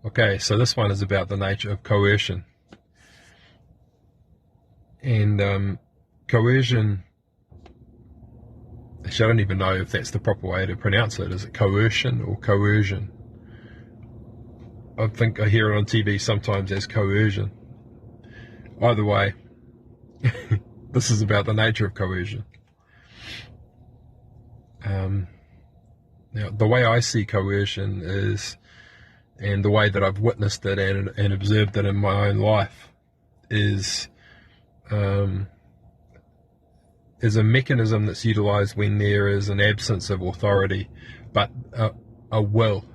Okay, so this one is about the nature of coercion. And coercion, actually I don't even know if that's the proper way to pronounce it. Is it coercion or coercion? I think I hear it on TV sometimes as coercion. Either way, this is about the nature of coercion. Now, the way I see coercion is, and the way that I've witnessed it and observed it in my own life, is a mechanism that's utilised when there is an absence of authority, but a will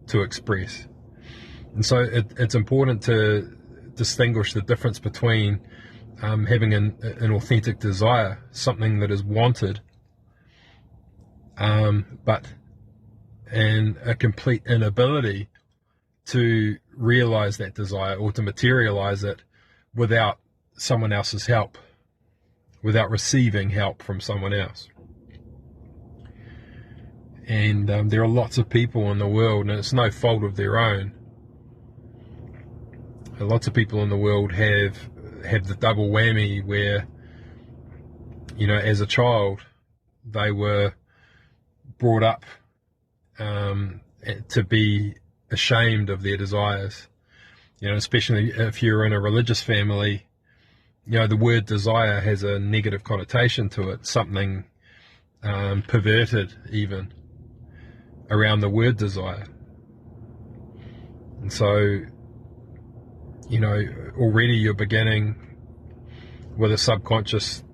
to express. And so it's important to distinguish the difference between having an authentic desire, something that is wanted, but a complete inability to realize that desire or to materialize it without someone else's help, without receiving help from someone else. And there are lots of people in the world, and it's no fault of their own. Lots of people in the world have the double whammy where, as a child, they were brought up to be ashamed of their desires. Especially if you're in a religious family, the word desire has a negative connotation to it, something perverted even around the word desire. And so, already you're beginning with a subconscious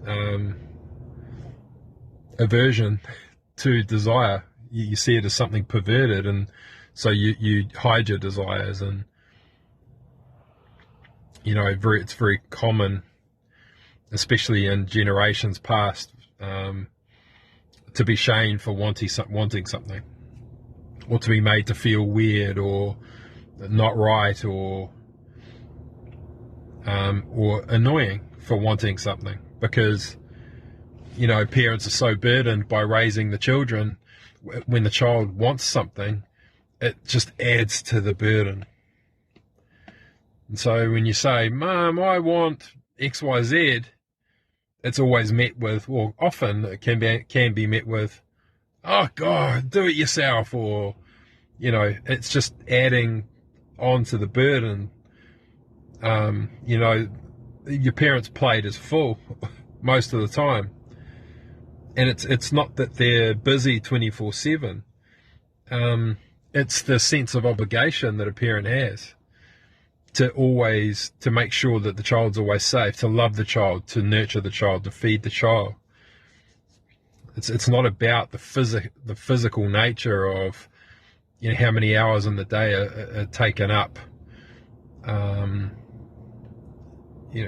aversion to desire. You see it as something perverted, and so you hide your desires. And it's very common, especially in generations past, to be shamed for wanting something, or to be made to feel weird or not right, or annoying for wanting something, because parents are so burdened by raising the children. When the child wants something, it just adds to the burden. And so when you say, "Mom, I want XYZ," it's always met with, or often it can be met with, "Oh God, do it yourself," or it's just adding on to the burden. Your parents' plate is full most of the time, and it's not that they're busy 24/7. It's the sense of obligation that a parent has to make sure that the child's always safe, to love the child, to nurture the child, to feed the child. It's not about the physical nature of how many hours in the day are taken up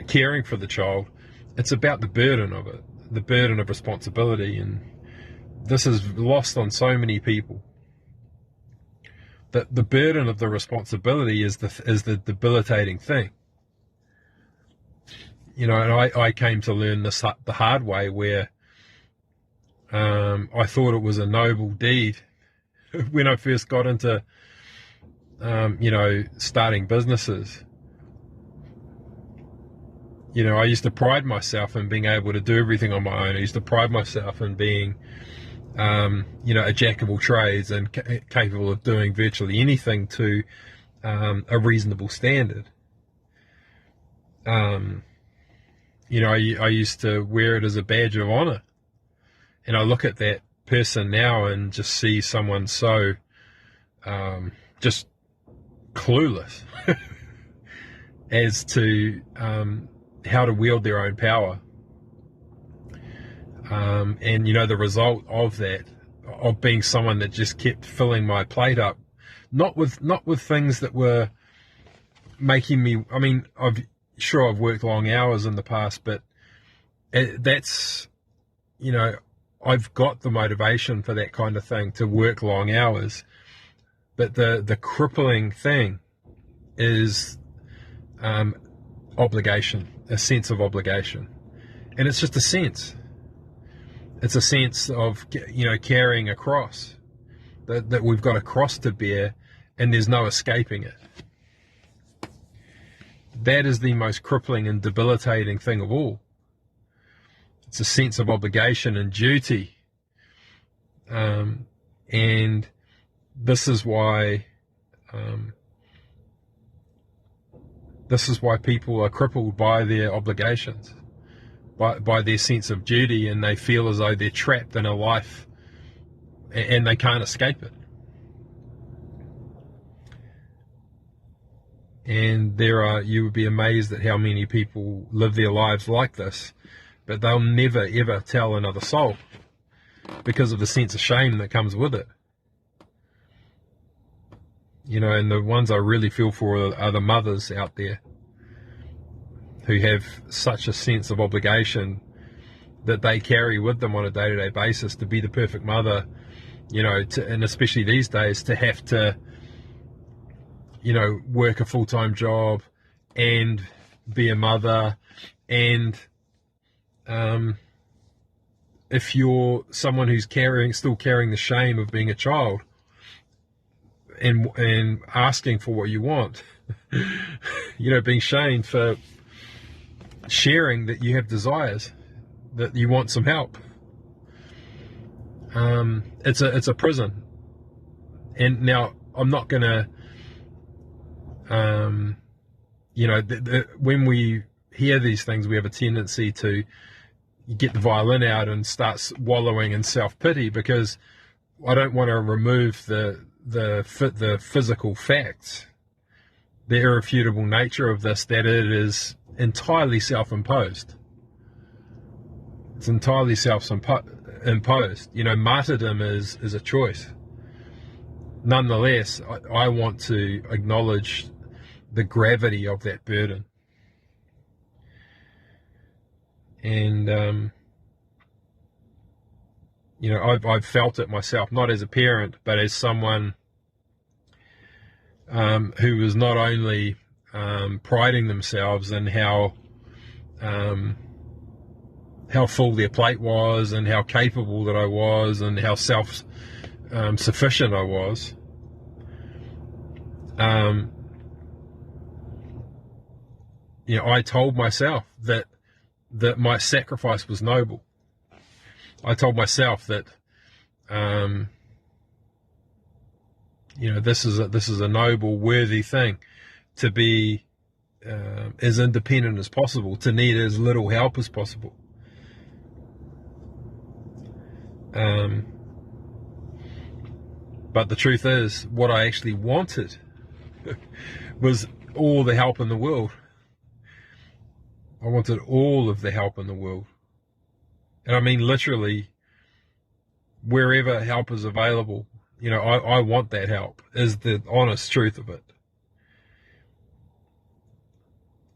caring for the child. It's about the burden of it, the burden of responsibility, and this is lost on so many people. That the burden of the responsibility is the debilitating thing. And I came to learn this the hard way, where I thought it was a noble deed when I first got into starting businesses. I used to pride myself in being able to do everything on my own. I used to pride myself in being, a jack of all trades and capable of doing virtually anything to a reasonable standard. I used to wear it as a badge of honor. And I look at that person now and just see someone so just clueless as to how to wield their own power. And the result of that, of being someone that just kept filling my plate up, not with things that were making me, I've worked long hours in the past, but that's, I've got the motivation for that kind of thing, to work long hours. But the crippling thing is obligation, a sense of obligation. And it's just a sense. It's a sense of, carrying a cross, that we've got a cross to bear, and there's no escaping it. That is the most crippling and debilitating thing of all. It's a sense of obligation and duty. And this is why people are crippled by their obligations, by their sense of duty, and they feel as though they're trapped in a life and they can't escape it. And you would be amazed at how many people live their lives like this, but they'll never ever tell another soul because of the sense of shame that comes with it. And the ones I really feel for are the mothers out there who have such a sense of obligation that they carry with them on a day-to-day basis to be the perfect mother, and especially these days, to have to, work a full-time job and be a mother. And if you're someone who's still carrying the shame of being a child and asking for what you want, being shamed for sharing that you have desires, that you want some help, it's a prison. And now I'm not gonna when we hear these things, we have a tendency to get the violin out and start wallowing in self-pity, because I don't want to remove the physical facts, the irrefutable nature of this, that it is entirely self-imposed. It's entirely self-imposed. Martyrdom is a choice. Nonetheless, I want to acknowledge the gravity of that burden. And, I've felt it myself, not as a parent, but as someone who was not only priding themselves in how full their plate was, and how capable that I was, and how self-sufficient I was. I told myself that my sacrifice was noble. I told myself that, this is a noble, worthy thing, to be as independent as possible, to need as little help as possible. But the truth is, what I actually wanted was all the help in the world. I wanted all of the help in the world. And I mean literally, wherever help is available, I want that help, is the honest truth of it.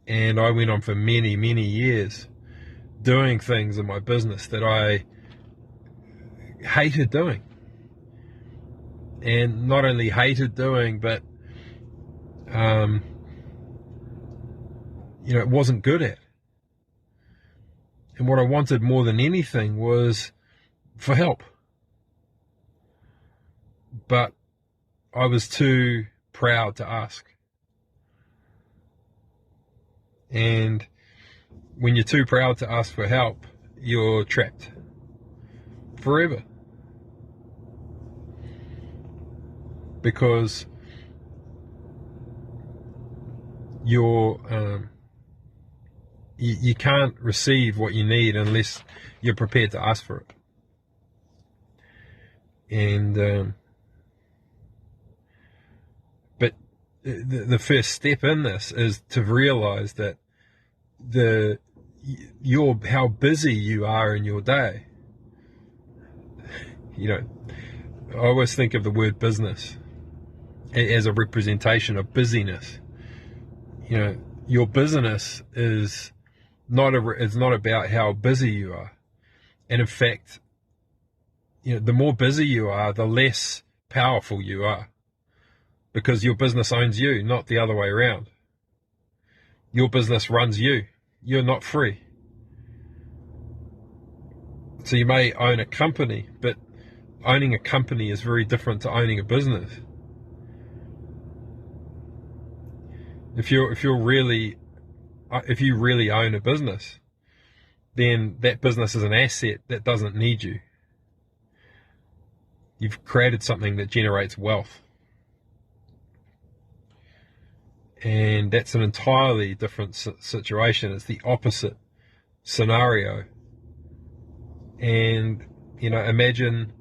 And I went on for many, many years doing things in my business that I hated doing. And not only hated doing, but, it wasn't good at. And what I wanted more than anything was for help. But I was too proud to ask. And when you're too proud to ask for help, you're trapped forever. Because you can't receive what you need unless you're prepared to ask for it. And but the first step in this is to realize that how busy you are in your day. I always think of the word business as a representation of busyness. Your business is not about how busy you are. And in fact, the more busy you are, the less powerful you are, because your business owns you, not the other way around. Your business runs you. You're not free. So you may own a company, but owning a company is very different to owning a business. If you really own a business, then that business is an asset that doesn't need you. You've created something that generates wealth. And that's an entirely different situation. It's the opposite scenario. And, imagine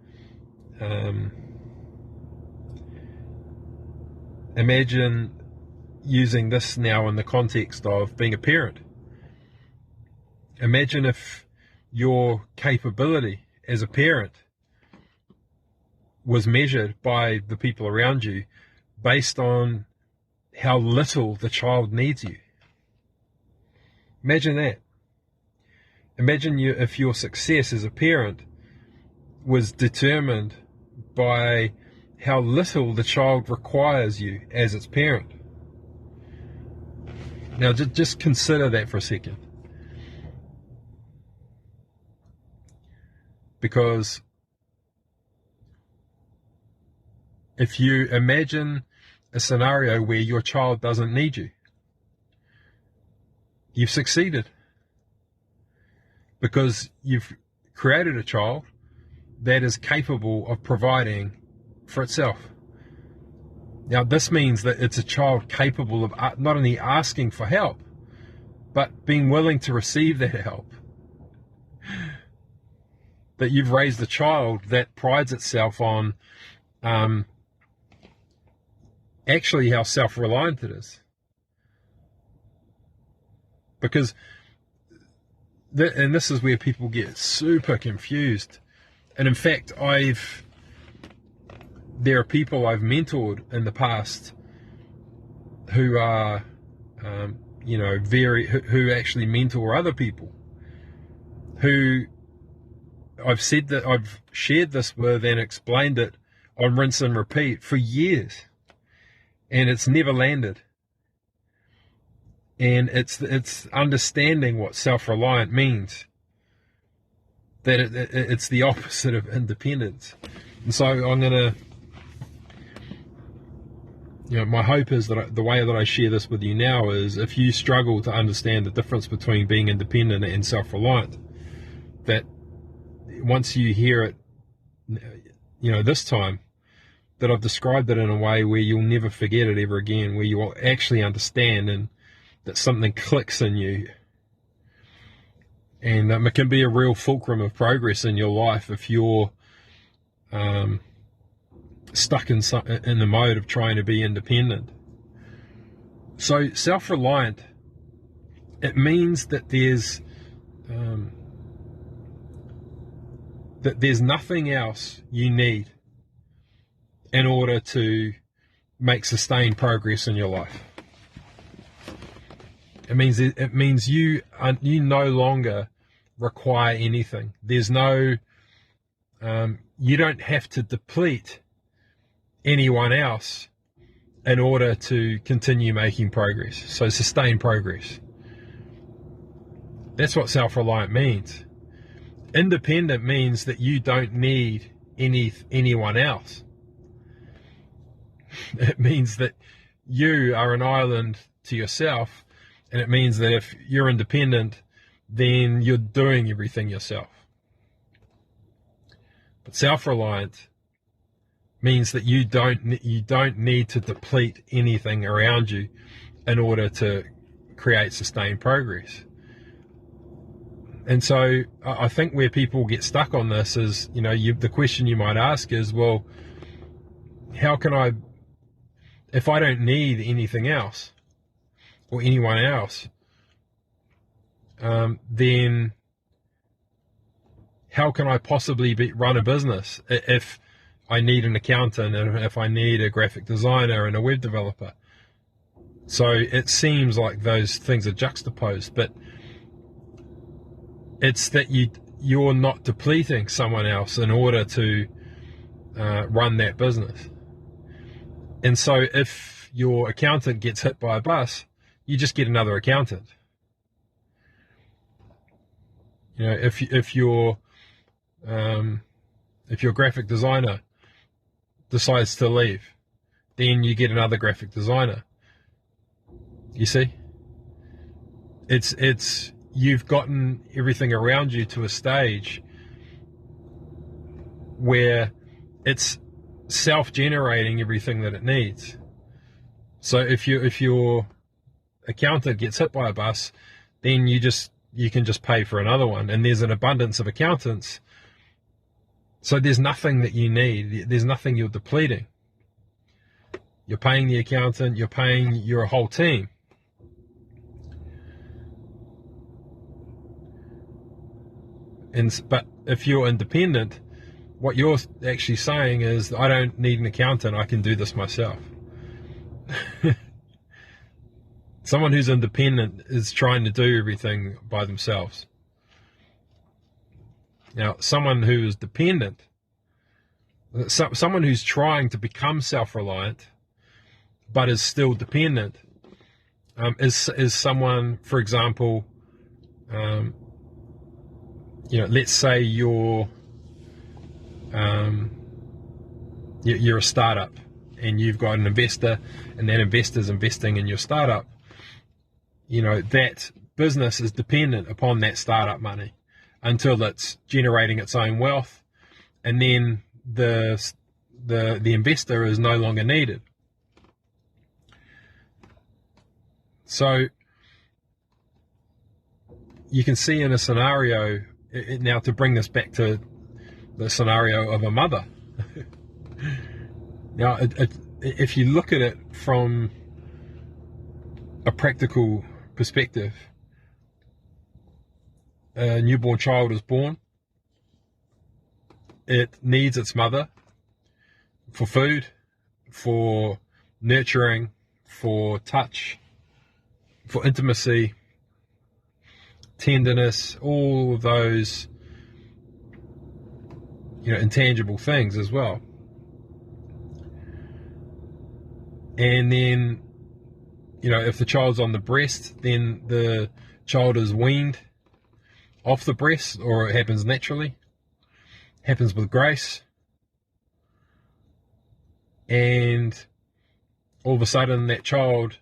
using this now in the context of being a parent. Imagine if your capability as a parent was measured by the people around you based on how little the child needs you. Imagine that. Imagine if your success as a parent was determined by how little the child requires you as its parent. Now, just consider that for a second. Because if you imagine a scenario where your child doesn't need you, you've succeeded. Because you've created a child that is capable of providing for itself. Now, this means that it's a child capable of not only asking for help, but being willing to receive that help. That you've raised a child that prides itself on actually how self-reliant it is. Because, and this is where people get super confused. And in fact, there are people I've mentored in the past who are, who actually mentor other people, who I've shared this with and explained it on rinse and repeat for years, and it's never landed. And it's understanding what self-reliant means, that it's the opposite of independence. And so I'm going to, my hope is that the way that I share this with you now is, if you struggle to understand the difference between being independent and self-reliant, that once you hear it, this time, that I've described it in a way where you'll never forget it ever again, where you will actually understand and that something clicks in you. And it can be a real fulcrum of progress in your life if you're stuck in the mode of trying to be independent. So self-reliant, it means that there's nothing else you need in order to make sustained progress in your life. It means you no longer require anything. There's no, you don't have to deplete anyone else in order to continue making progress. So sustained progress. That's what self-reliant means. Independent means that you don't need anyone else. It means that you are an island to yourself, and it means that if you're independent, then you're doing everything yourself. But self-reliant means that you don't need to deplete anything around you in order to create sustained progress. And so I think where people get stuck on this is, the question you might ask is, well, how can I, if I don't need anything else or anyone else, then how can I possibly run a business if I need an accountant and if I need a graphic designer and a web developer? So it seems like those things are juxtaposed, but it's that you're not depleting someone else in order to run that business. And so if your accountant gets hit by a bus, you just get another accountant. If your graphic designer decides to leave, then you get another graphic designer. You see? It's you've gotten everything around you to a stage where it's self-generating everything that it needs. So if your accountant gets hit by a bus, then you can just pay for another one, and there's an abundance of accountants. So there's nothing that you need. There's nothing you're depleting. You're paying the accountant. You're paying your whole team. But if you're independent, what you're actually saying is, I don't need an accountant. I can do this myself. Someone who's independent is trying to do everything by themselves. Now, someone who is dependent, someone who's trying to become self-reliant, but is still dependent, is someone, for example, let's say you're a startup and you've got an investor, and that investor's investing in your startup. That business is dependent upon that startup money until it's generating its own wealth, and then the investor is no longer needed. So you can see in a scenario, now to bring this back to the scenario of a mother. Now, if you look at it from a practical perspective, a newborn child is born. It needs its mother for food, for nurturing, for touch, for intimacy, tenderness, all of those intangible things as well. And then if the child's on the breast, then the child is weaned off the breast, or it happens naturally, happens with grace, and all of a sudden that child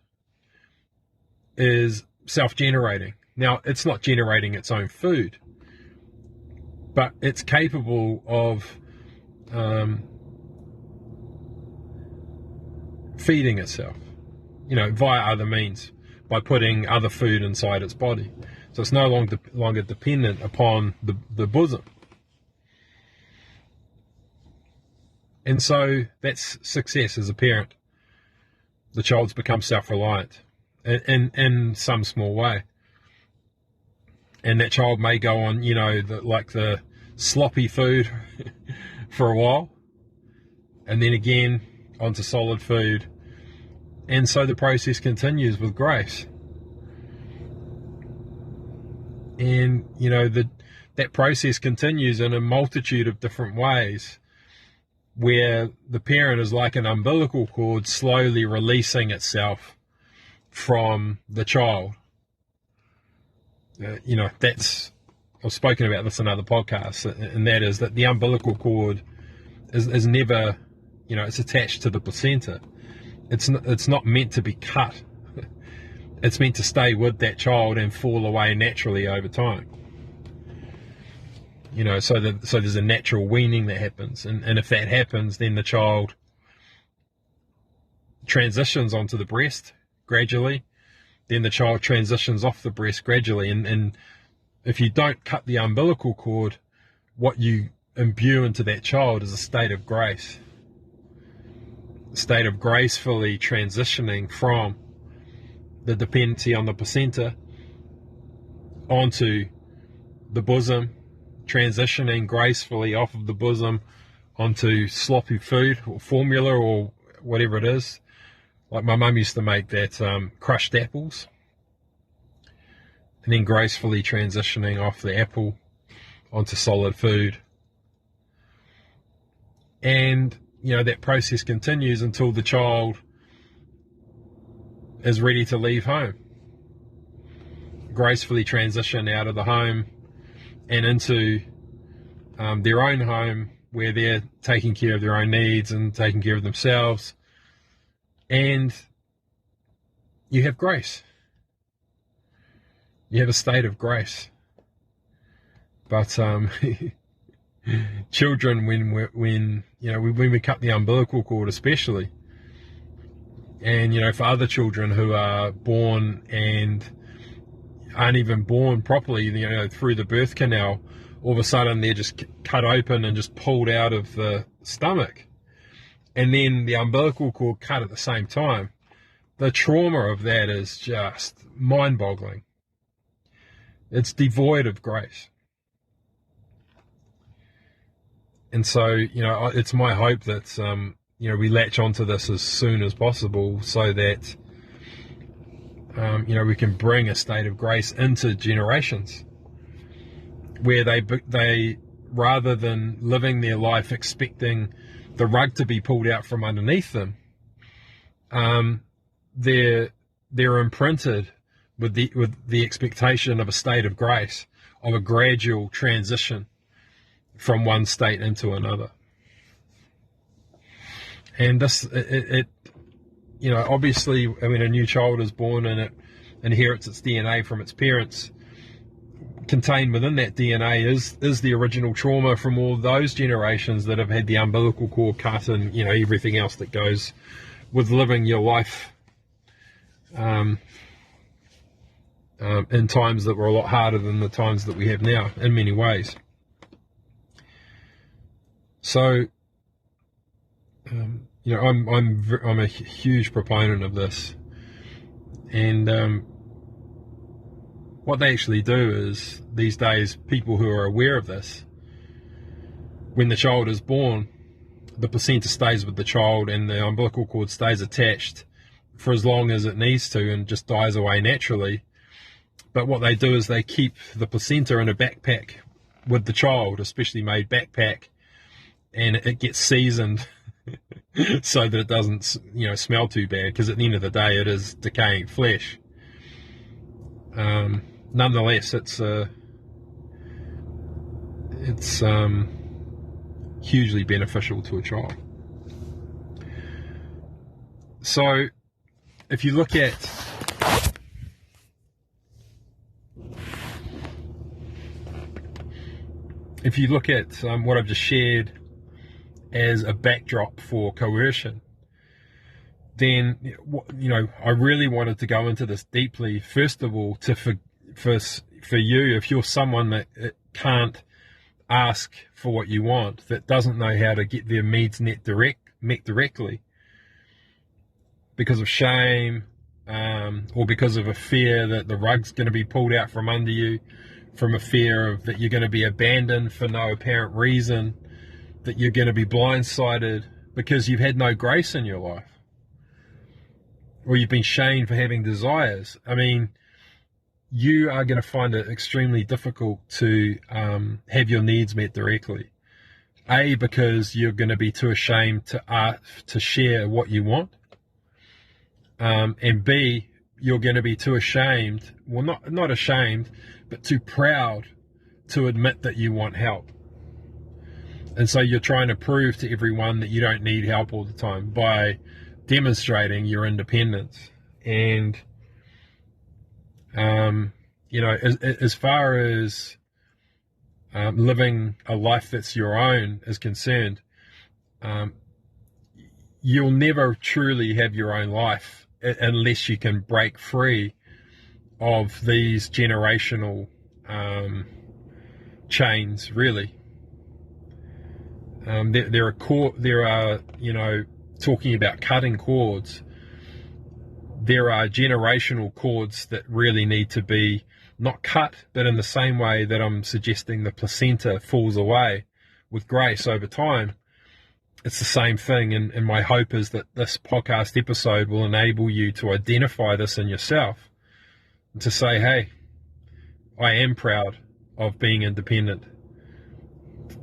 is self-generating. Now, it's not generating its own food, but it's capable of feeding itself, via other means, by putting other food inside its body. So it's no longer dependent upon the bosom. And so that's success as a parent. The child's become self-reliant in some small way. And that child may go on, the sloppy food for a while, and then again onto solid food. And so the process continues with grace. And, that process continues in a multitude of different ways, where the parent is like an umbilical cord slowly releasing itself from the child. I've spoken about this in other podcasts, and that is that the umbilical cord is never, it's attached to the placenta. It's not meant to be cut. It's meant to stay with that child and fall away naturally over time. So there's a natural weaning that happens, and if that happens, then the child transitions onto the breast gradually. Then the child transitions off the breast gradually, and if you don't cut the umbilical cord, what you imbue into that child is a state of grace, a state of gracefully transitioning from the dependency on the placenta onto the bosom, transitioning gracefully off of the bosom onto sloppy food or formula or whatever it is. Like my mum used to make that crushed apples, and then gracefully transitioning off the apple onto solid food. And, that process continues until the child is ready to leave home. Gracefully transition out of the home and into their own home, where they're taking care of their own needs and taking care of themselves. And you have grace. You have a state of grace. But children, when we cut the umbilical cord, especially, and for other children who are born and aren't even born properly, through the birth canal, all of a sudden they're just cut open and just pulled out of the stomach, and then the umbilical cord cut at the same time. The trauma of that is just mind-boggling. It's devoid of grace. And so, it's my hope that, we latch onto this as soon as possible so that, we can bring a state of grace into generations where they rather than living their life expecting the rug to be pulled out from underneath them, they're imprinted with the expectation of a state of grace, of a gradual transition from one state into another. And this, obviously, a new child is born and it inherits its DNA from its parents. Contained within that DNA is the original trauma from all those generations that have had the umbilical cord cut and, everything else that goes with living your life in times that were a lot harder than the times that we have now in many ways. So, I'm a huge proponent of this, and what they actually do is, these days, people who are aware of this, when the child is born, the placenta stays with the child and the umbilical cord stays attached for as long as it needs to and just dies away naturally. But what they do is they keep the placenta in a backpack with the child, a specially made backpack, and it gets seasoned so that it doesn't, smell too bad, because at the end of the day it is decaying flesh. Nonetheless, it's hugely beneficial to a child. So, if you look at what I've just shared as a backdrop for coercion, then I really wanted to go into this deeply. First of all, for you, if you're someone that can't ask for what you want, that doesn't know how to get their needs met directly because of shame, or because of a fear that the rug's going to be pulled out from under you, from a fear of that you're going to be abandoned for no apparent reason, that you're going to be blindsided because you've had no grace in your life, or you've been shamed for having desires. You are going to find it extremely difficult to have your needs met directly. A, because you're going to be too ashamed to share what you want, and B, you're going to be too ashamed, well, not ashamed, but too proud to admit that you want help. And so you're trying to prove to everyone that you don't need help all the time by demonstrating your independence. And as far as living a life that's your own is concerned, you'll never truly have your own life unless you can break free of these generational chains, really. There are talking about cutting cords, there are generational cords that really need to be not cut, but in the same way that I'm suggesting the placenta falls away with grace over time, it's the same thing. And my hope is that this podcast episode will enable you to identify this in yourself and to say, hey, I am proud of being independent.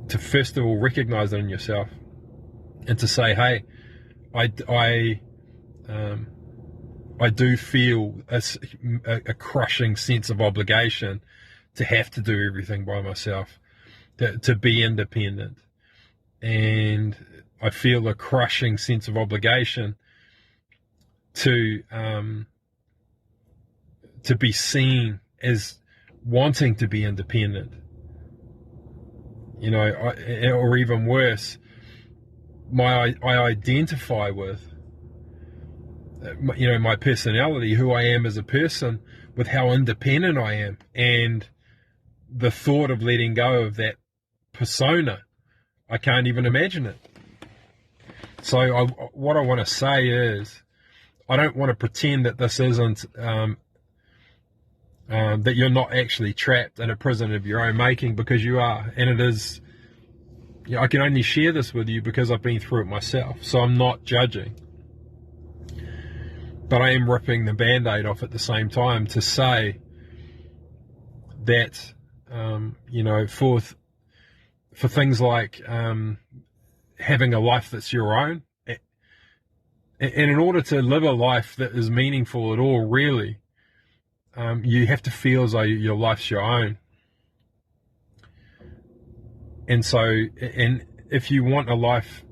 To first of all recognize it in yourself, and to say, hey, I do feel a crushing sense of obligation to have to do everything by myself, to be independent. And I feel a crushing sense of obligation to to be seen as wanting to be independent. Or even worse, I identify with, my personality, who I am as a person, with how independent I am, and the thought of letting go of that persona, I can't even imagine it. So what I want to say is, I don't want to pretend that this isn't, that you're not actually trapped in a prison of your own making, because you are. And it is, I can only share this with you because I've been through it myself. So I'm not judging. But I am ripping the Band-Aid off at the same time to say that, for things like having a life that's your own, and in order to live a life that is meaningful at all, really, you have to feel as though your life's your own. And so, and if you want your life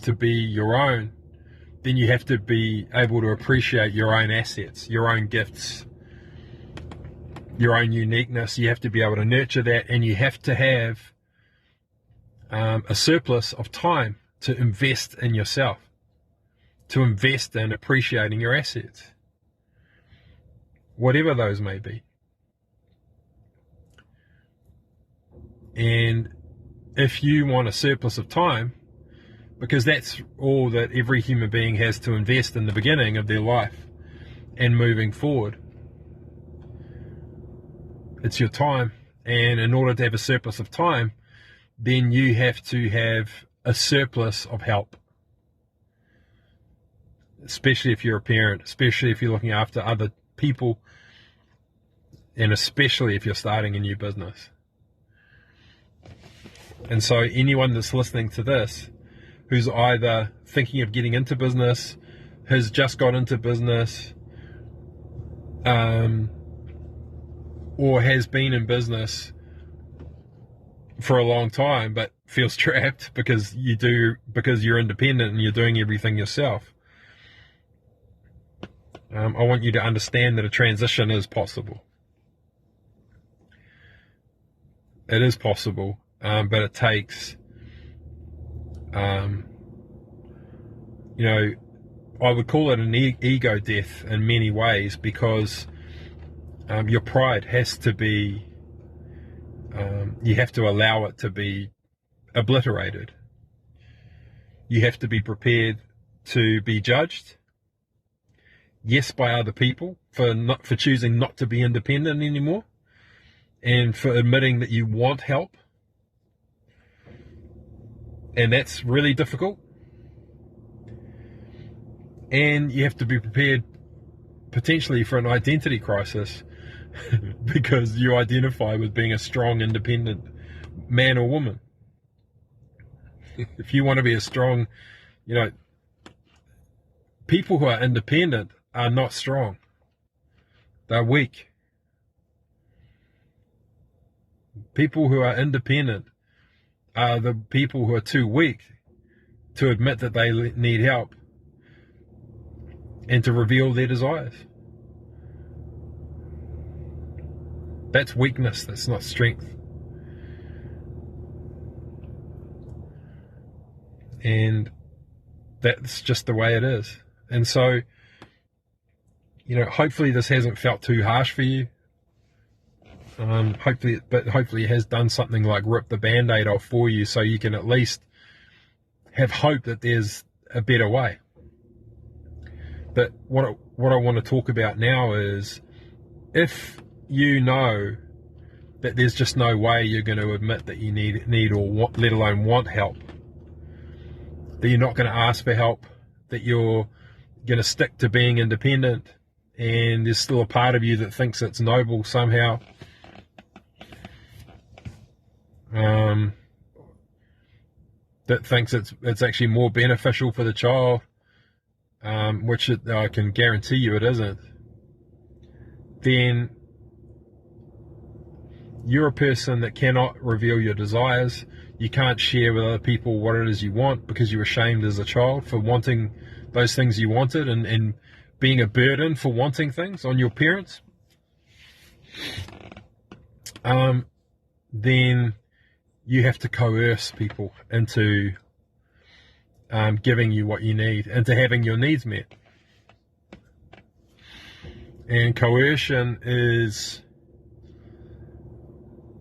to be your own, then you have to be able to appreciate your own assets, your own gifts, your own uniqueness. You have to be able to nurture that, and you have to have a surplus of time to invest in yourself, to invest in appreciating your assets, whatever those may be. And if you want a surplus of time, because that's all that every human being has to invest in the beginning of their life and moving forward, it's your time. And in order to have a surplus of time, then you have to have a surplus of help, especially if you're a parent, especially if you're looking after other people, and especially if you're starting a new business. And so anyone that's listening to this, who's either thinking of getting into business, has just got into business, or has been in business for a long time but feels trapped because you're independent and you're doing everything yourself, I want you to understand that a transition is possible. It is possible, but it takes, I would call it an ego death in many ways, because your pride has to be, you have to allow it to be obliterated. You have to be prepared to be judged, yes, by other people for choosing not to be independent anymore, and for admitting that you want help. And that's really difficult. And you have to be prepared potentially for an identity crisis because you identify with being a strong, independent man or woman. If you want to be a strong, people who are independent are not strong. They're weak. People who are independent are the people who are too weak to admit that they need help and to reveal their desires. That's weakness, that's not strength. And that's just the way it is. And so, hopefully this hasn't felt too harsh for you. Hopefully it has done something like rip the Band-Aid off for you, so you can at least have hope that there's a better way. But what I want to talk about now is, if you know that there's just no way you're going to admit that you need or want, let alone want help, that you're not going to ask for help, that you're going to stick to being independent, and there's still a part of you that thinks it's noble somehow, that thinks it's actually more beneficial for the child, which I can guarantee you it isn't, then you're a person that cannot reveal your desires. You can't share with other people what it is you want because you're ashamed as a child for wanting those things you wanted and being a burden for wanting things on your parents, then you have to coerce people into giving you what you need, into having your needs met. And coercion is,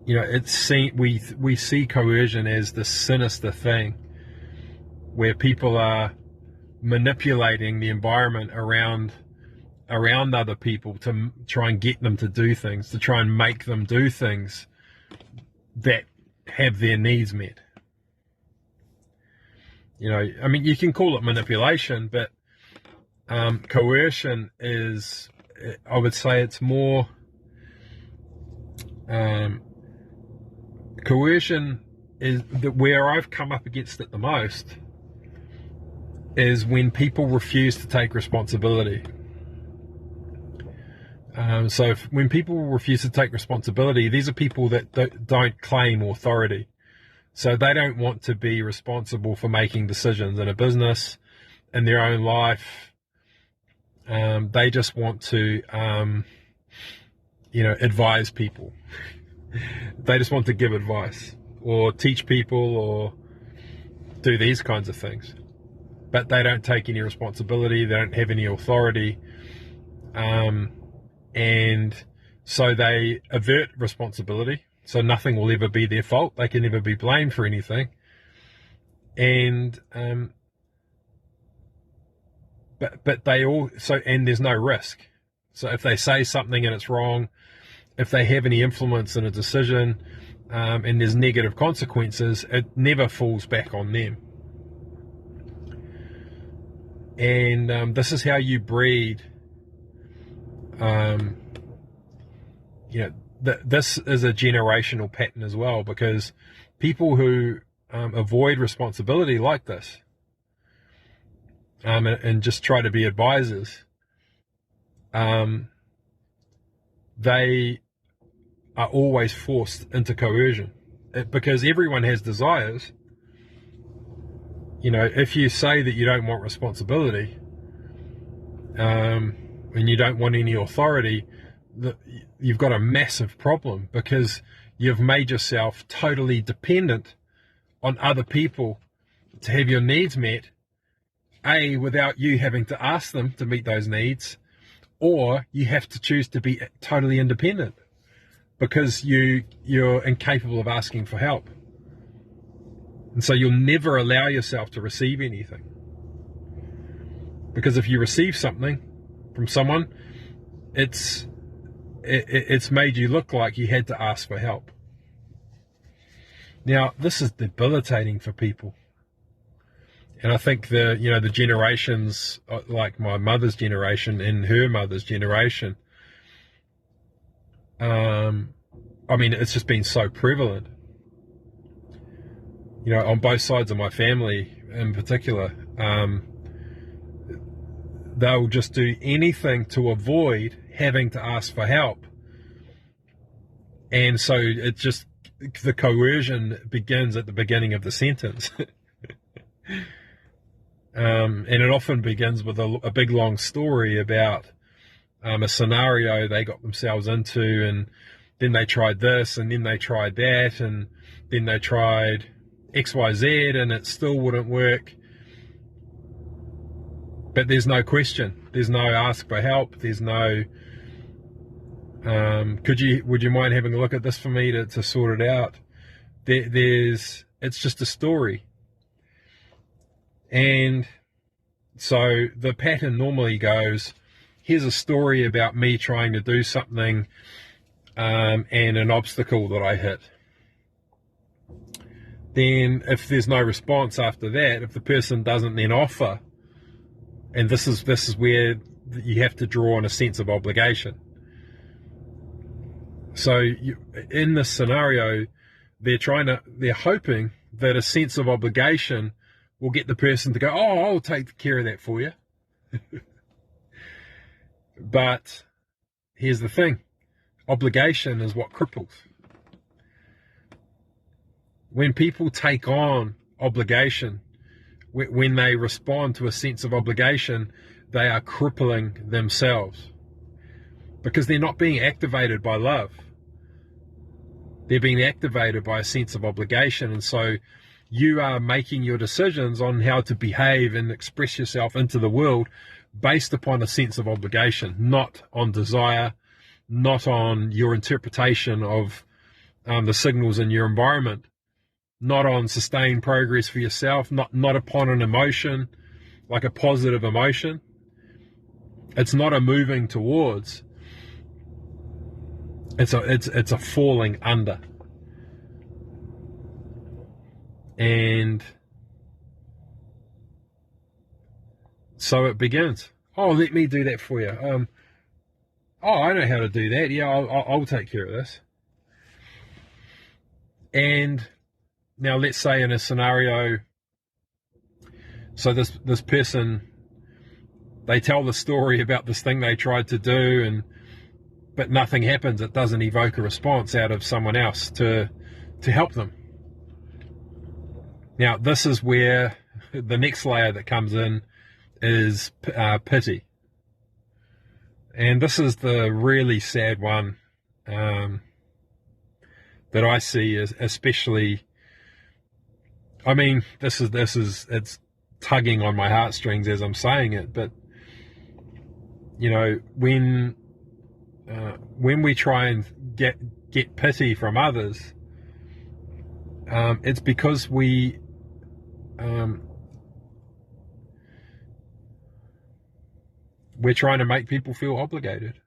we see coercion as this sinister thing where people are manipulating the environment around other people to try and get them to do things, to try and make them do things that have their needs met. You can call it manipulation, but coercion is, I would say it's more, coercion is where I've come up against it the most is when people refuse to take responsibility. When people refuse to take responsibility, these are people that don't claim authority. So they don't want to be responsible for making decisions in a business, in their own life. They just want to, advise people. They just want to give advice or teach people or do these kinds of things. But they don't take any responsibility. They don't have any authority. And so they avert responsibility. So nothing will ever be their fault. They can never be blamed for anything. And but they also, and there's no risk. So if they say something and it's wrong, if they have any influence in a decision, and there's negative consequences, it never falls back on them. And this is how you breed. This is a generational pattern as well, because people who avoid responsibility like this, and just try to be advisors, they are always forced into coercion, because everyone has desires. If you say that you don't want responsibility, and you don't want any authority, you've got a massive problem, because you've made yourself totally dependent on other people to have your needs met, without you having to ask them to meet those needs, or you have to choose to be totally independent because you're incapable of asking for help. And so you'll never allow yourself to receive anything, because if you receive something from someone, it's made you look like you had to ask for help. Now, this is debilitating for people. And I think the generations, like my mother's generation and her mother's generation, it's just been so prevalent. On both sides of my family in particular, they'll just do anything to avoid having to ask for help. And so the coercion begins at the beginning of the sentence. And it often begins with a big long story about a scenario they got themselves into, and then they tried this, and then they tried that, and then they tried XYZ, and it still wouldn't work. But there's no question. There's no ask for help. There's no, would you mind having a look at this for me to sort it out? It's just a story. And so the pattern normally goes, here's a story about me trying to do something, and an obstacle that I hit. Then if there's no response after that, if the person doesn't then offer, and this is where you have to draw on a sense of obligation. So in this scenario, they're hoping that a sense of obligation will get the person to go, oh, I'll take care of that for you. But here's the thing. Obligation is what cripples. When people take on obligation, when they respond to a sense of obligation, they are crippling themselves, because they're not being activated by love. They're being activated by a sense of obligation. And so you are making your decisions on how to behave and express yourself into the world based upon a sense of obligation, not on desire, not on your interpretation of the signals in your environment, not on sustained progress for yourself, not upon an emotion, like a positive emotion. It's not a moving towards. It's a falling under. And so it begins. Oh, let me do that for you. Oh, I know how to do that. Yeah, I'll take care of this. And now let's say in a scenario, so this person, they tell the story about this thing they tried to do, but nothing happens. It doesn't evoke a response out of someone else to help them. Now, this is where the next layer that comes in is pity. And this is the really sad one that I see, especially, I mean, this is it's tugging on my heartstrings as I'm saying it, but, you know, when we try and get pity from others, it's because we're trying to make people feel obligated.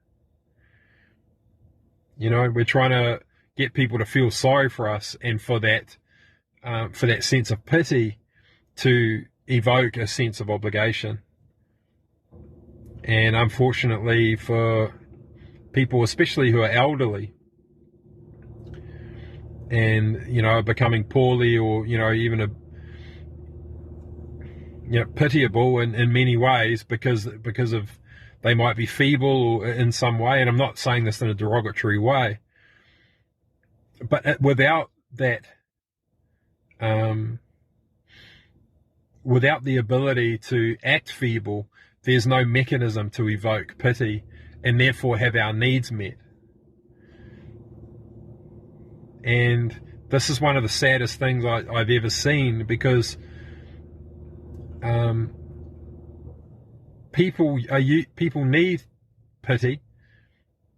You know, we're trying to get people to feel sorry for us, and for that sense of pity to evoke a sense of obligation. And unfortunately for people, especially who are elderly and, you know, are becoming poorly, or, you know, even pitiable in many ways because of they might be feeble in some way. And I'm not saying this in a derogatory way, but without that, without the ability to act feeble, there's no mechanism to evoke pity and therefore have our needs met. And this is one of the saddest things I've ever seen, because people need pity.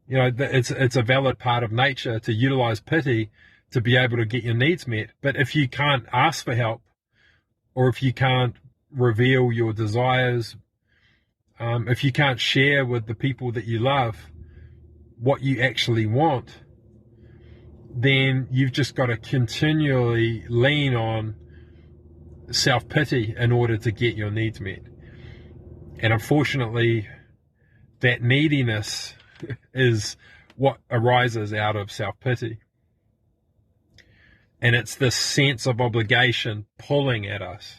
You know, it's a valid part of nature to utilize pity to be able to get your needs met. But if you can't ask for help, or if you can't reveal your desires, if you can't share with the people that you love what you actually want, then you've just got to continually lean on self-pity in order to get your needs met. And unfortunately, that neediness is what arises out of self-pity. And it's this sense of obligation pulling at us,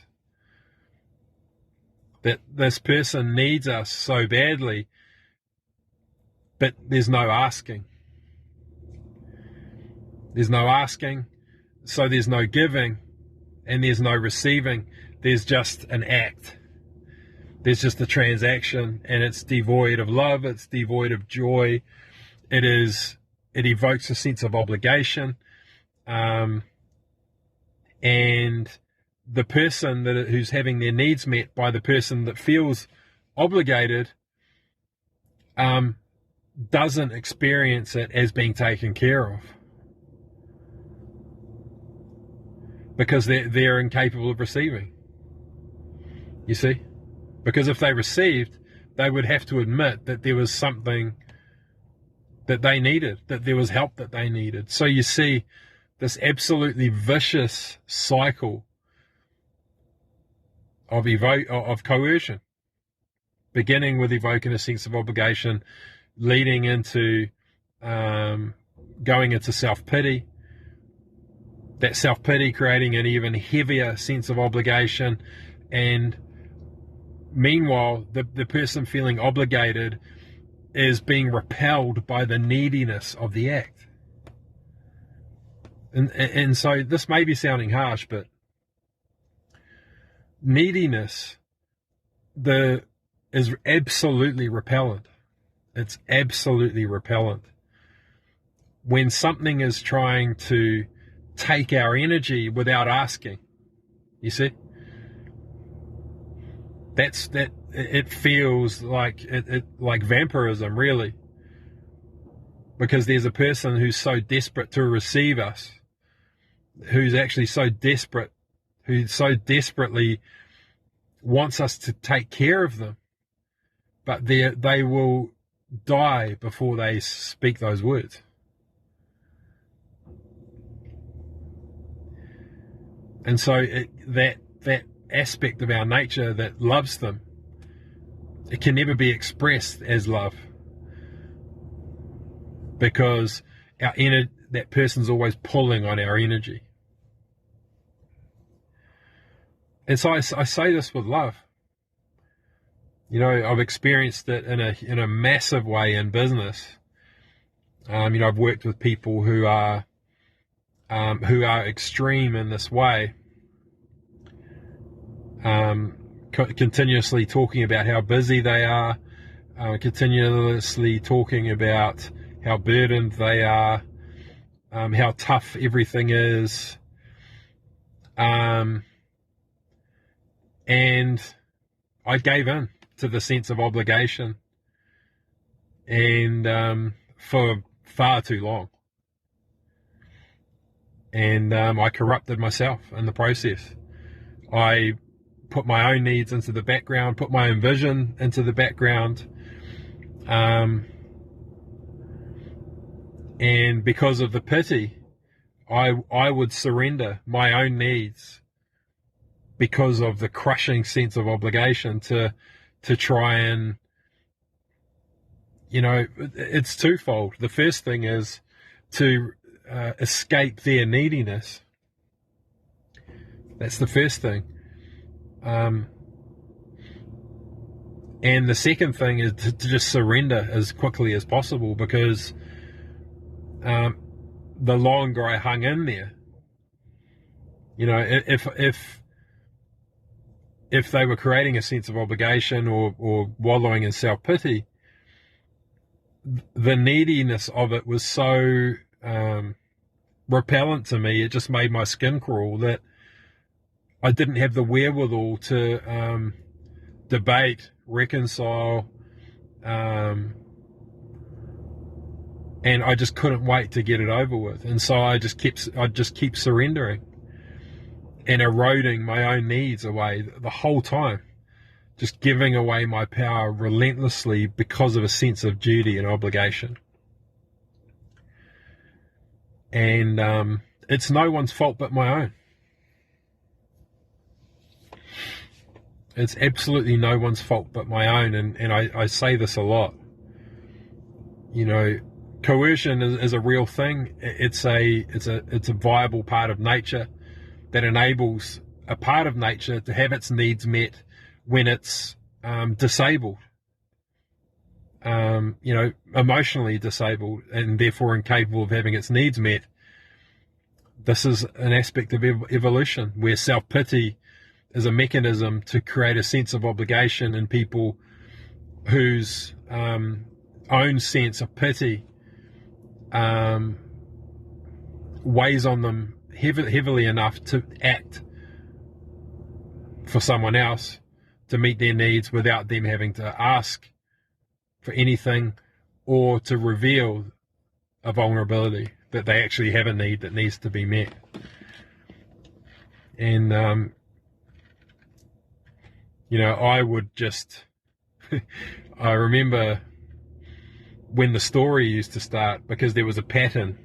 that this person needs us so badly, but there's no asking. There's no asking, so there's no giving, and there's no receiving. There's just an act. There's just a transaction, and it's devoid of love. It's devoid of joy. It evokes a sense of obligation. And the person who's having their needs met by the person that feels obligated doesn't experience it as being taken care of, because they're incapable of receiving. You see? Because if they received, they would have to admit that there was something that they needed, that there was help that they needed. So you see this absolutely vicious cycle of coercion, beginning with evoking a sense of obligation, leading into going into self-pity, that self-pity creating an even heavier sense of obligation, and meanwhile the person feeling obligated is being repelled by the neediness of the act. And so this may be sounding harsh, but neediness, the is absolutely repellent. It's absolutely repellent. When something is trying to take our energy without asking, you see, it feels like like vampirism, really, because there's a person who's so desperate to receive us, who's actually so desperate, who so desperately wants us to take care of them, but they will die before they speak those words. And so that aspect of our nature that loves them, it can never be expressed as love, because that person's always pulling on our energy. And so I say this with love. You know, I've experienced it in a massive way in business. You know, I've worked with people who are extreme in this way, continuously talking about how busy they are, continuously talking about how burdened they are, how tough everything is, and I gave in to the sense of obligation, and for far too long. And I corrupted myself in the process. I put my own needs into the background, put my own vision into the background, and because of the pity, I would surrender my own needs because of the crushing sense of obligation to try and, you know, it's twofold. The first thing is to escape their neediness. That's the first thing. And the second thing is to just surrender as quickly as possible, because the longer I hung in there, you know, if they were creating a sense of obligation or wallowing in self-pity, the neediness of it was so repellent to me, it just made my skin crawl, that I didn't have the wherewithal to debate, reconcile, and I just couldn't wait to get it over with. And so I just keep surrendering and eroding my own needs away the whole time, just giving away my power relentlessly because of a sense of duty and obligation. And it's no one's fault but my own. It's absolutely no one's fault but my own, and I say this a lot. You know, coercion is a real thing. It's a viable part of nature that enables a part of nature to have its needs met when it's disabled, you know, emotionally disabled, and therefore incapable of having its needs met. This is an aspect of evolution where self-pity is a mechanism to create a sense of obligation in people whose own sense of pity weighs on them heavily enough to act for someone else to meet their needs without them having to ask for anything or to reveal a vulnerability that they actually have a need that needs to be met. And you know, I would just I remember when the story used to start, because there was a pattern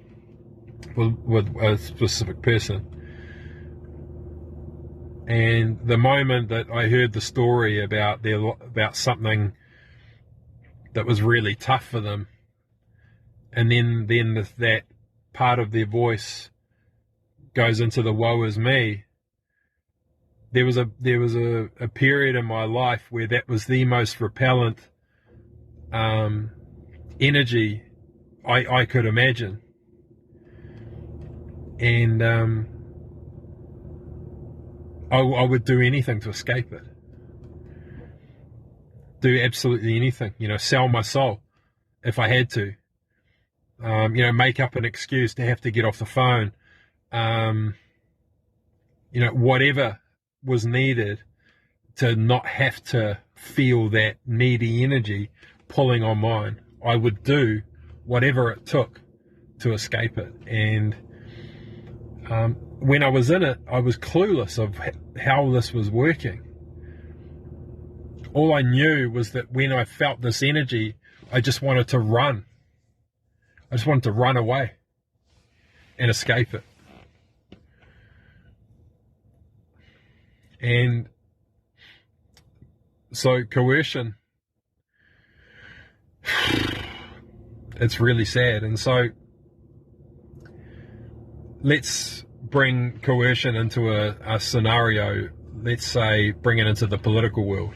with a specific person. And the moment that I heard the story about something that was really tough for them, and then that part of their voice goes into the woe is me, there was a period in my life where that was the most repellent energy I could imagine. And I would do anything to escape it. do absolutely anything, sell my soul if I had to, make up an excuse to have to get off the phone, whatever was needed to not have to feel that needy energy pulling on mine. I would do whatever it took to escape it. And when I was in it, I was clueless of how this was working. All I knew was that when I felt this energy, I just wanted to run. I just wanted to run away and escape it. And so coercion, it's really sad. And so let's bring coercion into a scenario. Let's say bring it into the political world,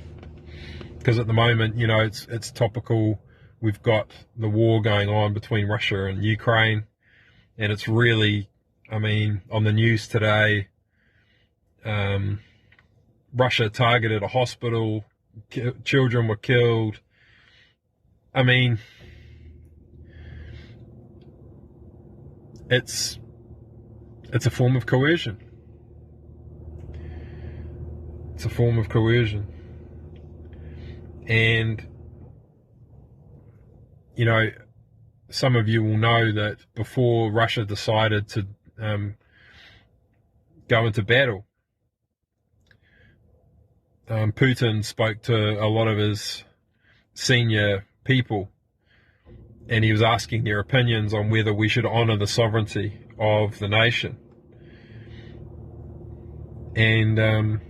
because at the moment, it's topical. We've got the war going on between Russia and Ukraine, and it's really, on the news today, Russia targeted a hospital, children were killed. It's a form of coercion. It's a form of coercion. And, some of you will know that before Russia decided to go into battle, Putin spoke to a lot of his senior people, and he was asking their opinions on whether we should honor the sovereignty of the nation. And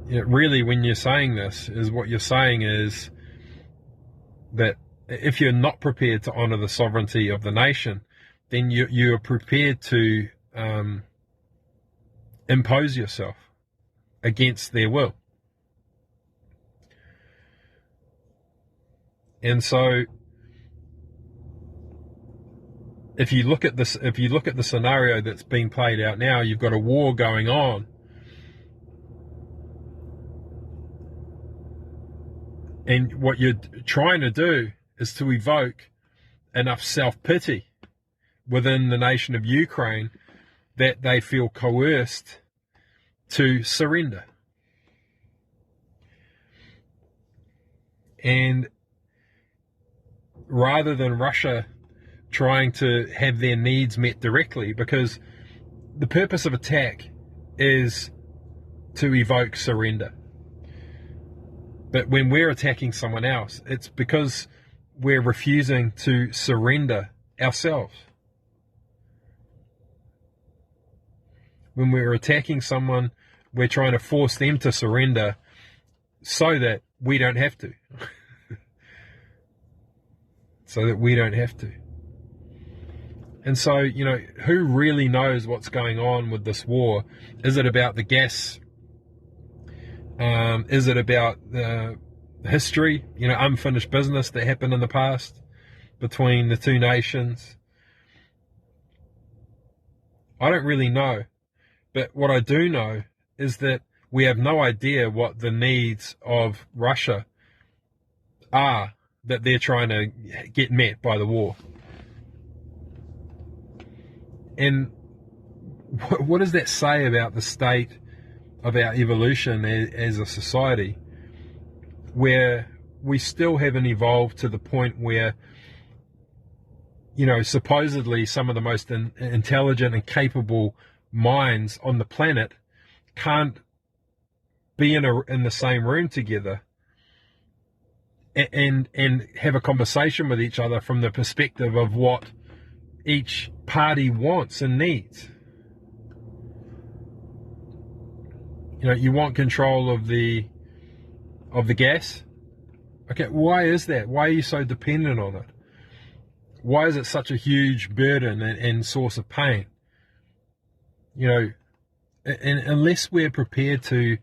really, when you're saying this, what you're saying is that if you're not prepared to honor the sovereignty of the nation, then you're prepared to impose yourself against their will. And so if you look at the scenario that's being played out now, you've got a war going on, and what you're trying to do is to evoke enough self-pity within the nation of Ukraine that they feel coerced to surrender. And rather than Russia trying to have their needs met directly, because the purpose of attack is to evoke surrender. But when we're attacking someone else, it's because we're refusing to surrender ourselves. When we're attacking someone, we're trying to force them to surrender so that we don't have to. So that we don't have to. And so, who really knows what's going on with this war? Is it about the gas? Is it about the history, unfinished business that happened in the past between the two nations? I don't really know. But what I do know is that we have no idea what the needs of Russia are that they're trying to get met by the war. And what does that say about the state of our evolution as a society, where we still haven't evolved to the point where, supposedly some of the most intelligent and capable minds on the planet can't be in the same room together and have a conversation with each other from the perspective of what each party wants and needs. You want control of the gas? Okay, why is that? Why are you so dependent on it? Why is it such a huge burden and source of pain? And unless we're prepared to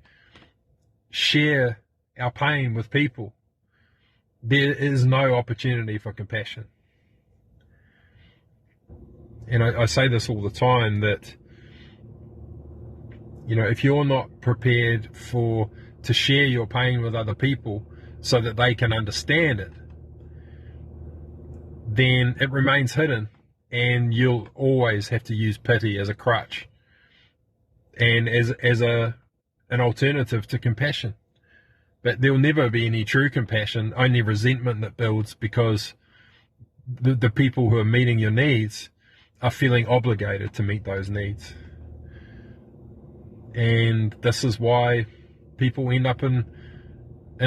share our pain with people, there is no opportunity for compassion. And I say this all the time, that if you're not prepared to share your pain with other people, so that they can understand it, then it remains hidden, and you'll always have to use pity as a crutch and as an alternative to compassion. But there'll never be any true compassion, only resentment that builds, because the people who are meeting your needs are feeling obligated to meet those needs. And this is why people end up in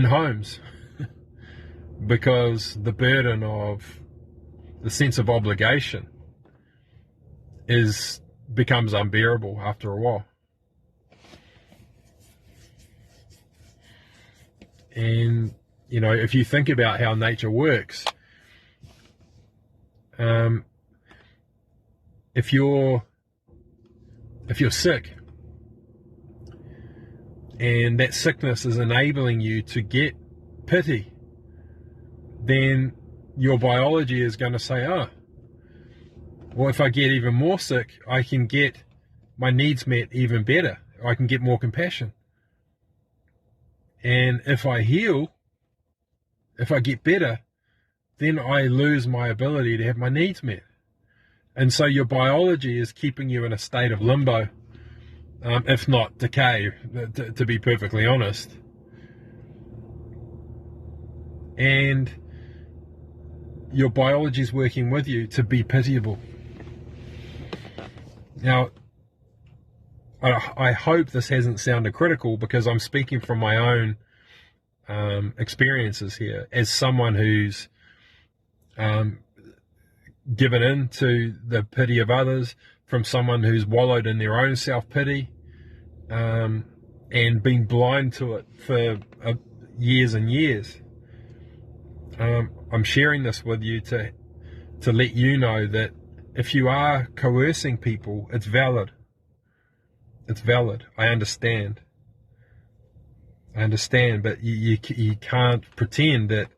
homes, because the burden of the sense of obligation becomes unbearable after a while. And, you know, if you think about how nature works, if you're sick, and that sickness is enabling you to get pity, then your biology is going to say, oh, well, if I get even more sick, I can get my needs met even better. I can get more compassion. And if I heal, if I get better, then I lose my ability to have my needs met. And so your biology is keeping you in a state of limbo, if not decay, to be perfectly honest. And your biology is working with you to be pitiable. Now, I hope this hasn't sounded critical, because I'm speaking from my own experiences here as someone who's given in to the pity of others, from someone who's wallowed in their own self-pity and been blind to it for years and years. I'm sharing this with you to let you know that if you are coercing people, it's valid. It's valid. I understand, but you can't pretend that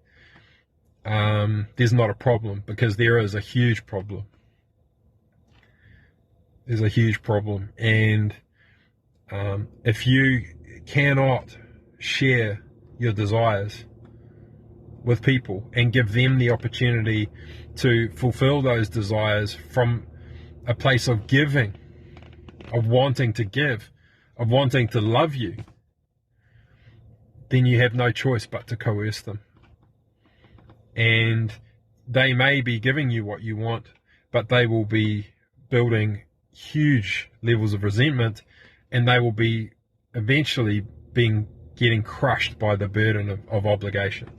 there's not a problem, because there is a huge problem. There's a huge problem, and if you cannot share your desires with people and give them the opportunity to fulfill those desires from a place of giving, of wanting to give, of wanting to love you, then you have no choice but to coerce them. And they may be giving you what you want, but they will be building huge levels of resentment, and they will be eventually getting crushed by the burden of obligation.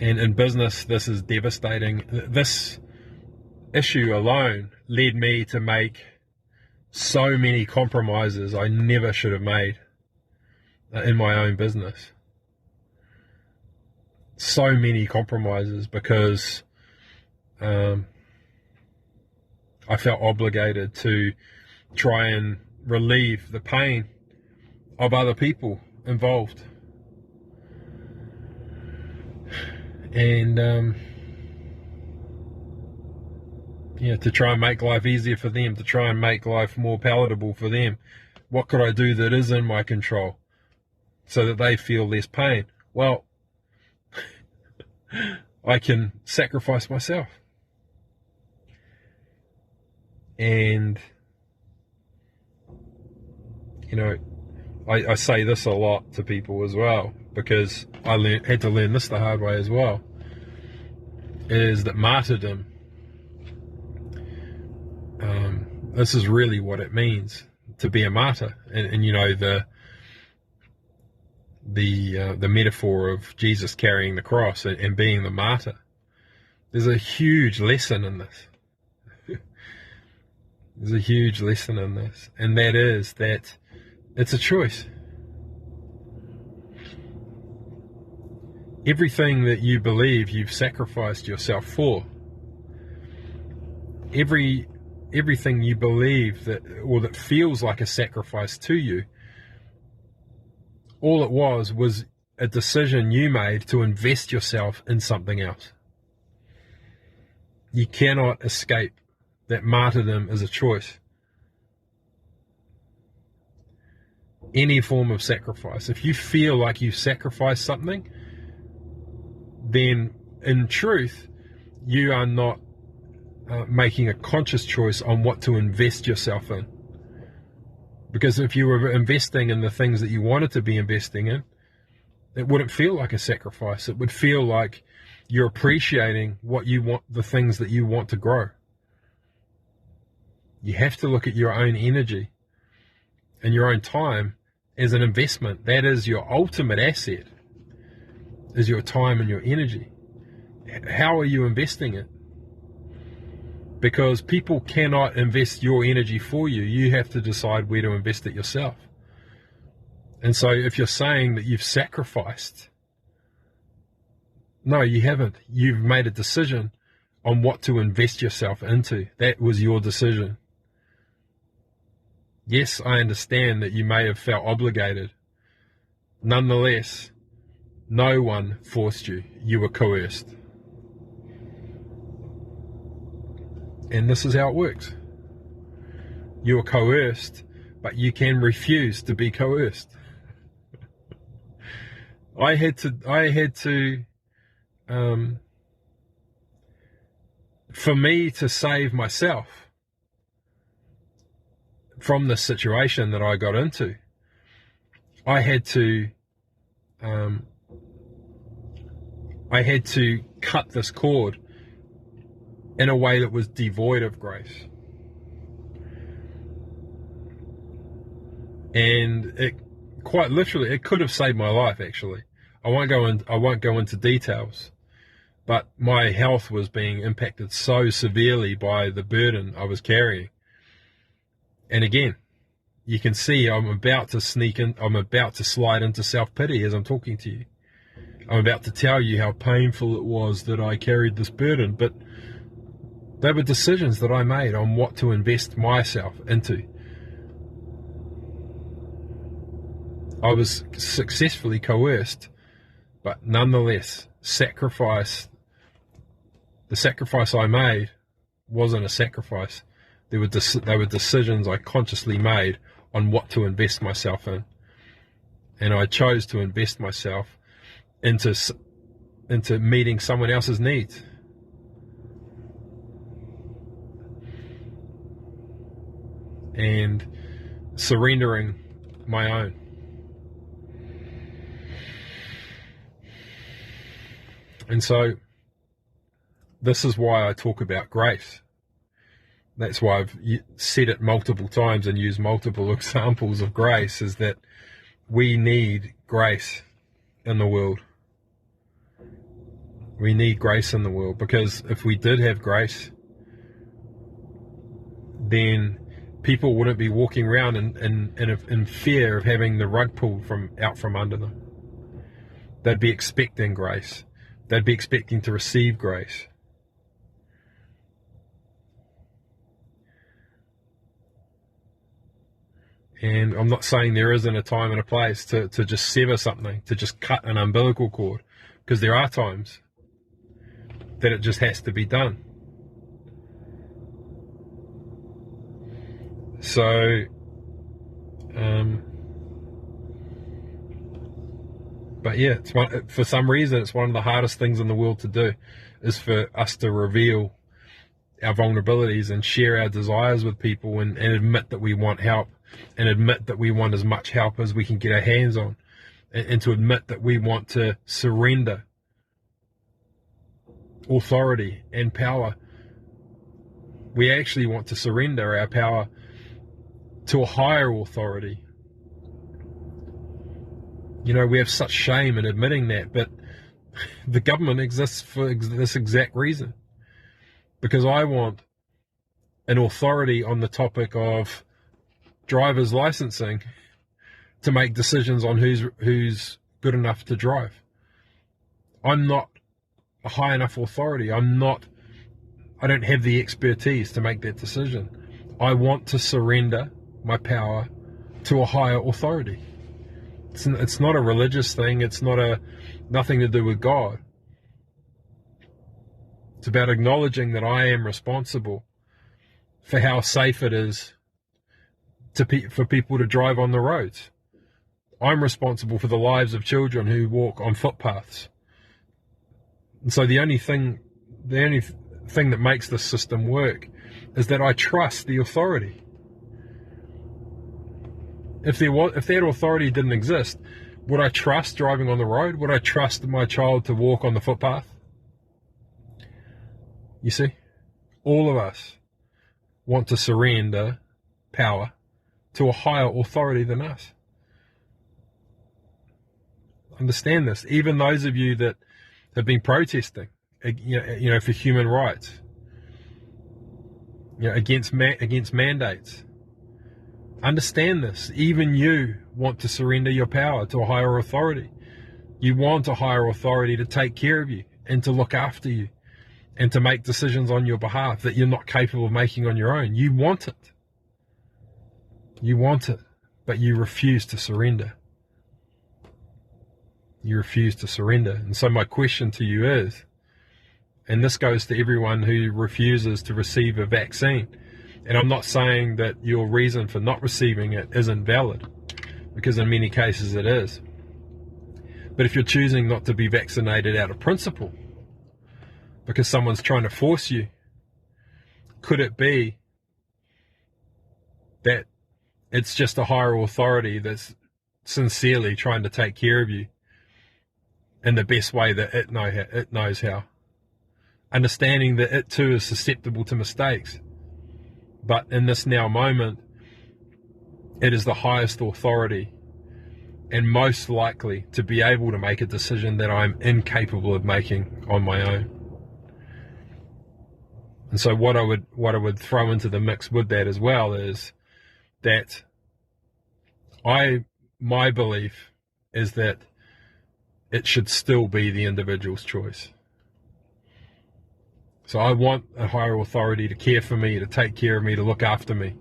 And in business, this is devastating. This issue alone led me to make so many compromises I never should have made in my own business. So many compromises, because I felt obligated to try and relieve the pain of other people involved. And to try and make life easier for them, to try and make life more palatable for them. What could I do that is in my control so that they feel less pain? Well, I can sacrifice myself. And, I say this a lot to people as well, because I had to learn this the hard way as well, is that martyrdom, this is really what it means to be a martyr. And the metaphor of Jesus carrying the cross and being the martyr. There's a huge lesson in this. There's a huge lesson in this, and that is that it's a choice. Everything that you believe you've sacrificed yourself for, everything you believe that feels like a sacrifice to you, all it was a decision you made to invest yourself in something else. You cannot escape that martyrdom is a choice. any form of sacrifice. If you feel like you've sacrificed something, then in truth, you are not making a conscious choice on what to invest yourself in. Because if you were investing in the things that you wanted to be investing in, it wouldn't feel like a sacrifice. It would feel like you're appreciating what you want, the things that you want to grow. You have to look at your own energy and your own time as an investment. That is your ultimate asset, is your time and your energy. How are you investing it? Because people cannot invest your energy for you. You have to decide where to invest it yourself. And so if you're saying that you've sacrificed, no, you haven't. You've made a decision on what to invest yourself into. That was your decision. Yes, I understand that you may have felt obligated. Nonetheless, no one forced you. You were coerced. And this is how it works. You were coerced, but you can refuse to be coerced. I had to, for me to save myself from the situation that I got into, I had to cut this cord in a way that was devoid of grace. And it quite literally, it could have saved my life, actually. I won't go into details, but my health was being impacted so severely by the burden I was carrying. And again, you can see I'm about to slide into self-pity as I'm talking to you. I'm about to tell you how painful it was that I carried this burden, but they were decisions that I made on what to invest myself into. I was successfully coerced, but nonetheless, the sacrifice I made wasn't a sacrifice. They were decisions I consciously made on what to invest myself in. And I chose to invest myself into meeting someone else's needs. And surrendering my own. And so, this is why I talk about grace. That's why I've said it multiple times and used multiple examples of grace, is that we need grace in the world. We need grace in the world, because if we did have grace, then people wouldn't be walking around in fear of having the rug pulled out from under them. They'd be expecting grace. They'd be expecting to receive grace. And I'm not saying there isn't a time and a place to just sever something, to just cut an umbilical cord, because there are times that it just has to be done. So, but yeah, for some reason, it's one of the hardest things in the world to do, is for us to reveal our vulnerabilities and share our desires with people, and admit that we want help, and admit that we want as much help as we can get our hands on, and to admit that we want to surrender authority and power. We actually want to surrender our power to a higher authority. You know, we have such shame in admitting that, but the government exists for this exact reason. Because I want an authority on the topic of driver's licensing to make decisions on who's good enough to drive. I'm not a high enough authority. I don't have the expertise to make that decision. I want to surrender my power to a higher authority. It's not a religious thing. It's nothing to do with God. It's about acknowledging that I am responsible for how safe it is for people to drive on the roads. I'm responsible for the lives of children who walk on footpaths. And so the only thing that makes this system work is that I trust the authority. If that authority didn't exist, would I trust driving on the road? Would I trust my child to walk on the footpath? You see, all of us want to surrender power to a higher authority than us. Understand this. Even those of you that have been protesting, for human rights, against mandates. Understand this. Even you want to surrender your power to a higher authority. You want a higher authority to take care of you and to look after you and to make decisions on your behalf that you're not capable of making on your own. You want it. You want it, but you refuse to surrender. You refuse to surrender. And so my question to you is, and this goes to everyone who refuses to receive a vaccine, and I'm not saying that your reason for not receiving it isn't valid, because in many cases it is. But if you're choosing not to be vaccinated out of principle, because someone's trying to force you, could it be that it's just a higher authority that's sincerely trying to take care of you in the best way that it knows how? Understanding that it too is susceptible to mistakes. But in this now moment, it is the highest authority and most likely to be able to make a decision that I'm incapable of making on my own. And so what I would throw into the mix with that as well is that my belief is that it should still be the individual's choice. So I want a higher authority to care for me, to take care of me, to look after me,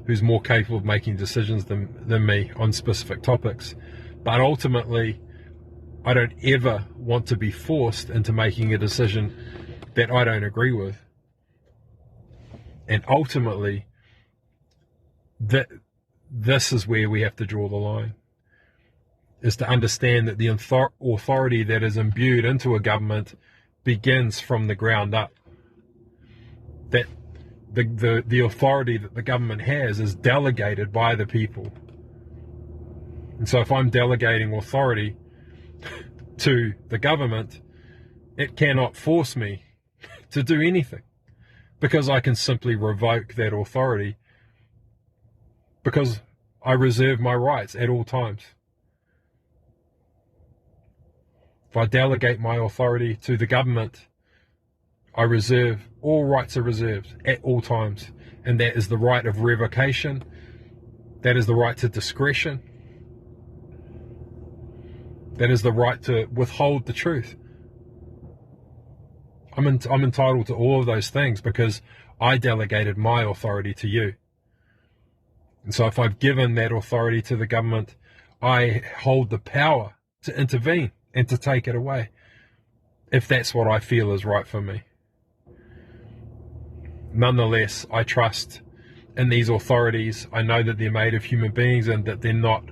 who's more capable of making decisions than me on specific topics. But ultimately, I don't ever want to be forced into making a decision that I don't agree with. And ultimately, this is where we have to draw the line, is to understand that the authority that is imbued into a government begins from the ground up. That the authority that the government has is delegated by the people. And so if I'm delegating authority to the government, it cannot force me to do anything, because I can simply revoke that authority, because I reserve my rights at all times. If I delegate my authority to the government, I reserve, all rights are reserved at all times. And that is the right of revocation. That is the right to discretion. That is the right to withhold the truth. I'm entitled to all of those things because I delegated my authority to you. And so if I've given that authority to the government, I hold the power to intervene and to take it away, if that's what I feel is right for me. Nonetheless, I trust in these authorities. I know that they're made of human beings and that they're not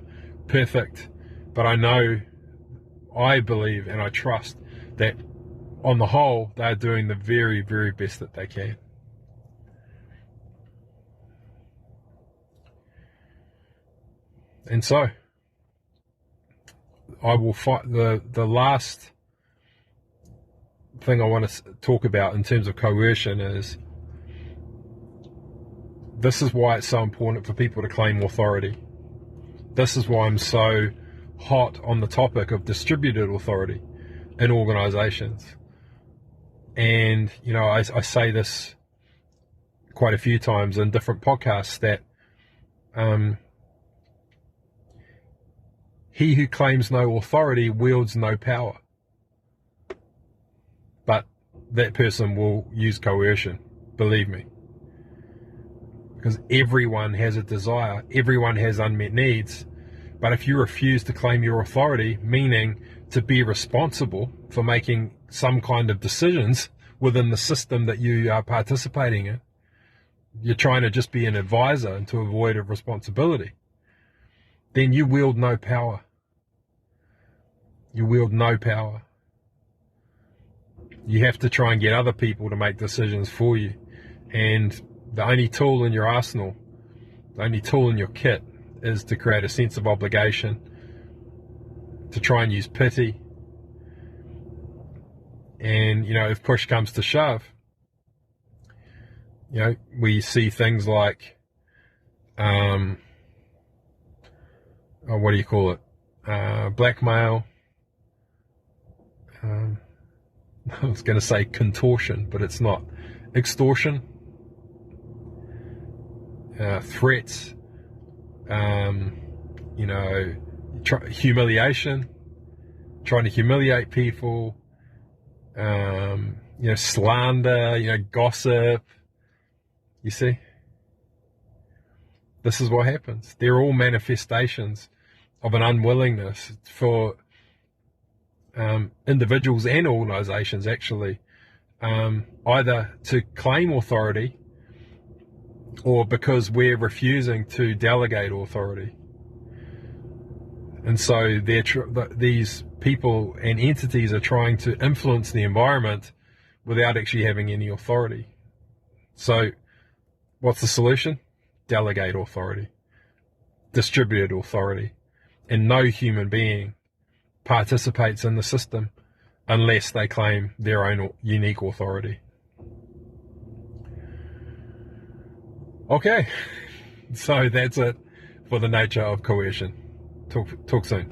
perfect, but I believe and I trust that on the whole, they're doing the very, very best that they can. And so, I will fight. The last thing I want to talk about in terms of coercion is, this is why it's so important for people to claim authority. This is why I'm so hot on the topic of distributed authority in organizations. And, I say this quite a few times in different podcasts, that he who claims no authority wields no power. But that person will use coercion, believe me. Because everyone has a desire, everyone has unmet needs. But if you refuse to claim your authority, meaning to be responsible for making some kind of decisions within the system that you are participating in, you're trying to just be an advisor and to avoid a responsibility, then you wield no power. you wield no power. You have to try and get other people to make decisions for you. And the only tool in your arsenal, the only tool in your kit, is to create a sense of obligation, to try and use pity. And, if push comes to shove, we see things like, what do you call it? Blackmail. I was going to say contortion, but it's not. Extortion. Threats. Humiliation. Trying to humiliate people. Slander, gossip. You see? This is what happens. They're all manifestations of an unwillingness for individuals and organizations, actually, either to claim authority or because we're refusing to delegate authority. And so these people and entities are trying to influence the environment without actually having any authority. So what's the solution? Delegate authority, distributed authority. And no human being participates in the system unless they claim their own unique authority. Okay, so that's it for the nature of coercion. Talk soon.